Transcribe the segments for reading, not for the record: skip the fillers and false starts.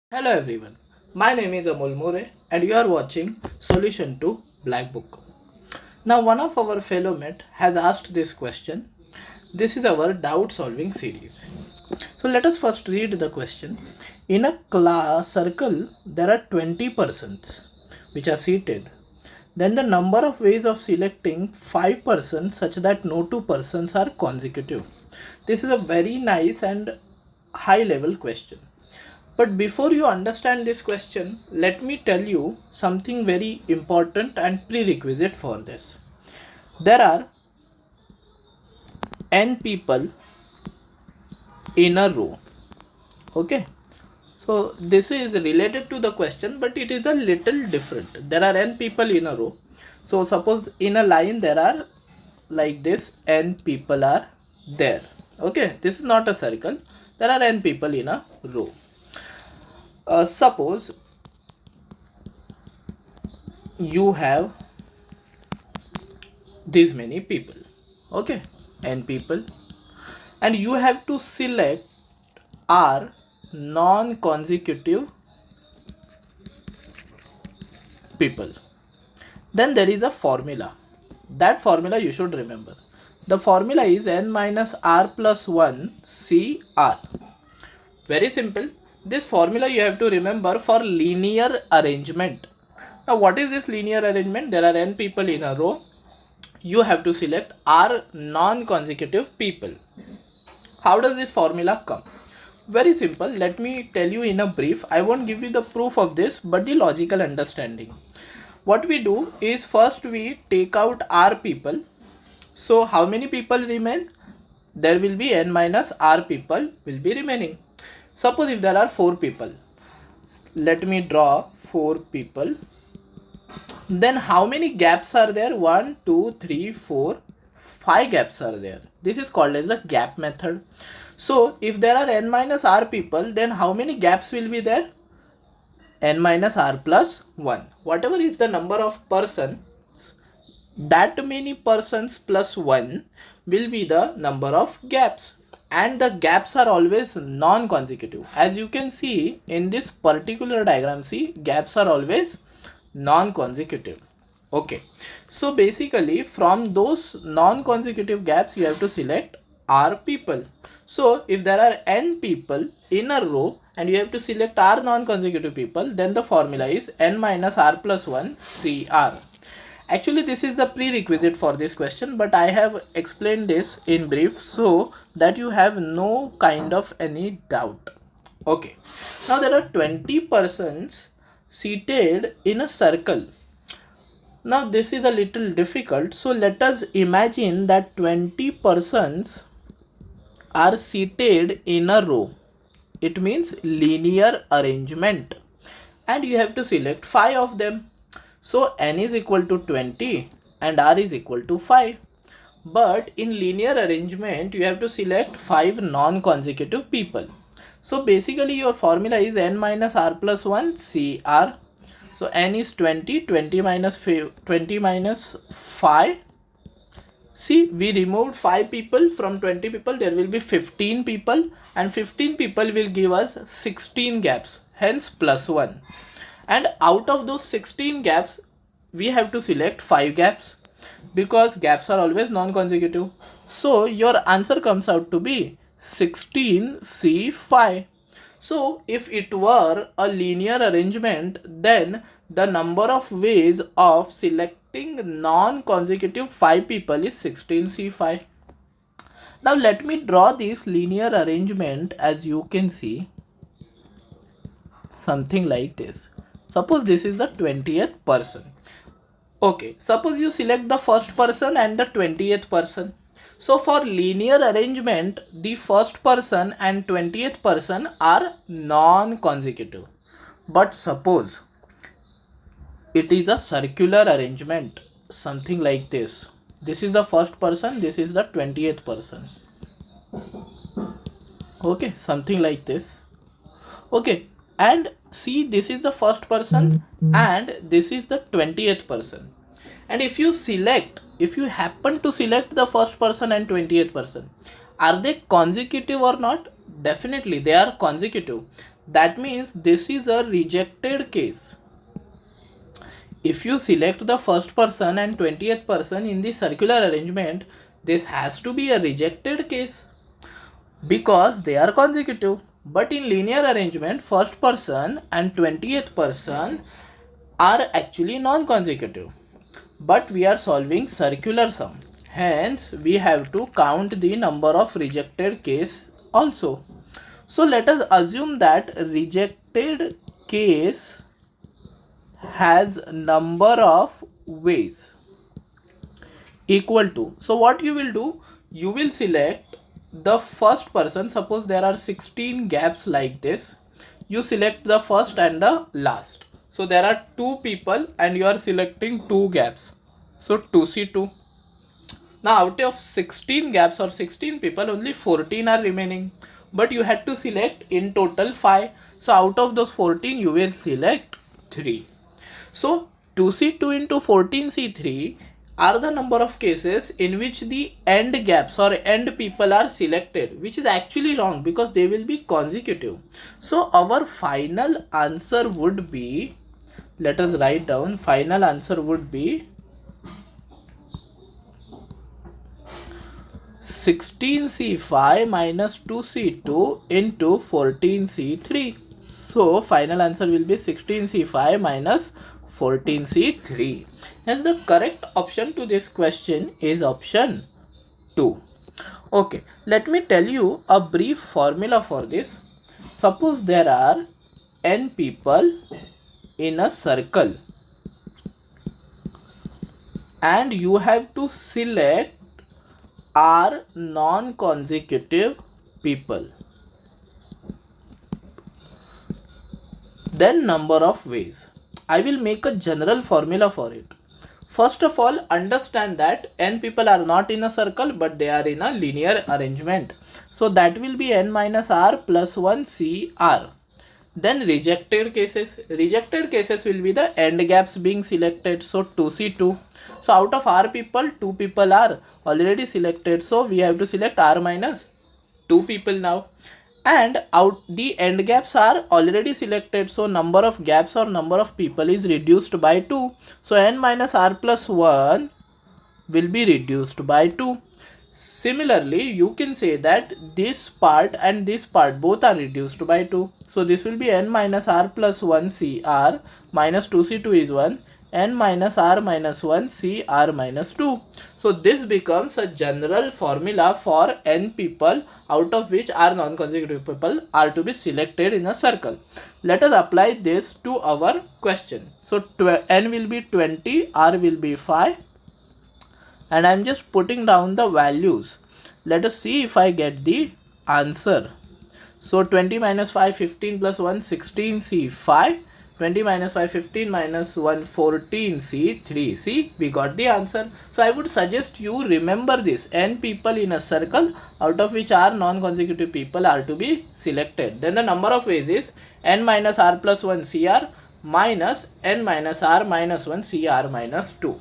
Hello everyone, my name is Amol More and you are watching Solution to Black Book. Now one of our fellow mate has asked this question. This is our doubt solving series. So let us first read the question. In a class circle there are 20 persons which are seated. Then the number of ways of selecting 5 persons such that no 2 persons are consecutive. This is a very nice and high level question. But before you understand this question, let me tell you something very important and prerequisite for this. There are n people in a row. Okay. So this is related to the question, but it is a little different. There are n people in a row. So suppose in a line there are like this n people are there. Okay. This is not a circle. There are n people in a row. Suppose you have these many people, okay, n people, and you have to select r non-consecutive people. Then there is a formula. That formula you should remember. The formula is n minus r plus 1 cr. Very simple. This formula you have to remember for linear arrangement. Now what is this linear arrangement? There are n people in a row. You have to select r non-consecutive people. How does this formula come? Very simple. Let me tell you in a brief. I won't give you the proof of this, but the logical understanding. What we do is first we take out r people. So how many people remain? There will be n minus r people will be remaining. Suppose if there are 4 people. Let me draw 4 people. Then how many gaps are there? 1, 2, 3, 4, 5 gaps are there. This is called as the gap method. So if there are n minus r people, then how many gaps will be there? N minus r plus 1. Whatever is the number of persons, that many persons plus 1 will be the number of gaps. And the gaps are always non-consecutive. As you can see in this particular diagram, see, gaps are always non-consecutive. Okay, so basically from those non-consecutive gaps you have to select r people. So if there are n people in a row and you have to select r non-consecutive people, then the formula is n minus r plus 1 cr. Actually this is the prerequisite for this question, but I have explained this in brief so that you have no kind of any doubt. Okay, now there are 20 persons seated in a circle. Now this is a little difficult, so let us imagine that 20 persons are seated in a row. It means linear arrangement, and you have to select 5 of them. So n is equal to 20 and r is equal to 5. But in linear arrangement you have to select 5 non-consecutive people. So basically your formula is n minus r plus 1 cr. So n is 20, 20 minus 5. See, we removed 5 people from 20 people. There will be 15 people, and 15 people will give us 16 gaps, hence plus 1. And out of those 16 gaps we have to select 5 gaps because gaps are always non-consecutive. So your answer comes out to be 16C5. So if it were a linear arrangement, then the number of ways of selecting non-consecutive 5 people is 16C5. Now let me draw this linear arrangement. As you can see, something like this. Suppose this is the 20th person. Okay, suppose you select the first person and the 20th person. So for linear arrangement, the first person and 20th person are non-consecutive. But suppose it is a circular arrangement, something like this. This is the first person, this is the 20th person. Okay, something like this. Okay, and see, this is the first person and this is the 20th person. And if you happen to select the first person and 20th person, are they consecutive or not? Definitely they are consecutive. That means this is a rejected case. If you select the first person and 20th person in the circular arrangement, this has to be a rejected case because they are consecutive. But in linear arrangement, first person and 20th person are actually non-consecutive. But we are solving circular sum. Hence, we have to count the number of rejected case also. So let us assume that rejected case has number of ways equal to. So what you will do, you will select the first person. Suppose there are 16 gaps like this. You select the first and the last. So there are two people and you are selecting two gaps. So 2C2. Now out of 16 gaps or 16 people, only 14 are remaining. But you had to select in total 5. So out of those 14, you will select 3. So 2C2 into 14C3 are the number of cases in which the end gaps or end people are selected, which is actually wrong because they will be consecutive. So our final answer would be, let us write down, final answer would be 16C5 minus 2C2 into 14C3. So final answer will be 16C5 minus 14C3. Hence the correct option to this question is option 2. Okay, let me tell you a brief formula for this. Suppose there are n people in a circle and you have to select r non-consecutive people. Then number of ways. I will make a general formula for it. First of all, understand that n people are not in a circle but they are in a linear arrangement. So that will be n minus r plus 1 CR. Then rejected cases. Rejected cases will be the end gaps being selected. So 2C2. So out of r people, 2 people are already selected. So we have to select r minus 2 people now. And out the end gaps are already selected. So number of gaps or number of people is reduced by 2. So n minus r plus 1 will be reduced by 2. Similarly, you can say that this part and this part both are reduced by 2. So this will be n minus r plus 1 CR minus 2C2 is 1. N minus r minus 1 CR minus 2. So this becomes a general formula for n people out of which r non-consecutive people are to be selected in a circle. Let us apply this to our question. So n will be 20, r will be 5. And I am just putting down the values. Let us see if I get the answer. So 20 minus 5, 15 plus 1, 16C 5. 20 minus 5, 15 minus 1, 14C 3. See, we got the answer. So I would suggest you remember this. N people in a circle out of which r non-consecutive people are to be selected. Then the number of ways is n minus r plus 1 CR minus n minus r minus 1 CR minus 2.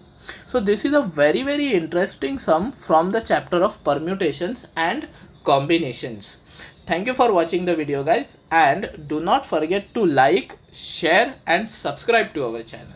So this is a very interesting sum from the chapter of permutations and combinations. Thank you for watching the video guys, and do not forget to like, share and subscribe to our channel.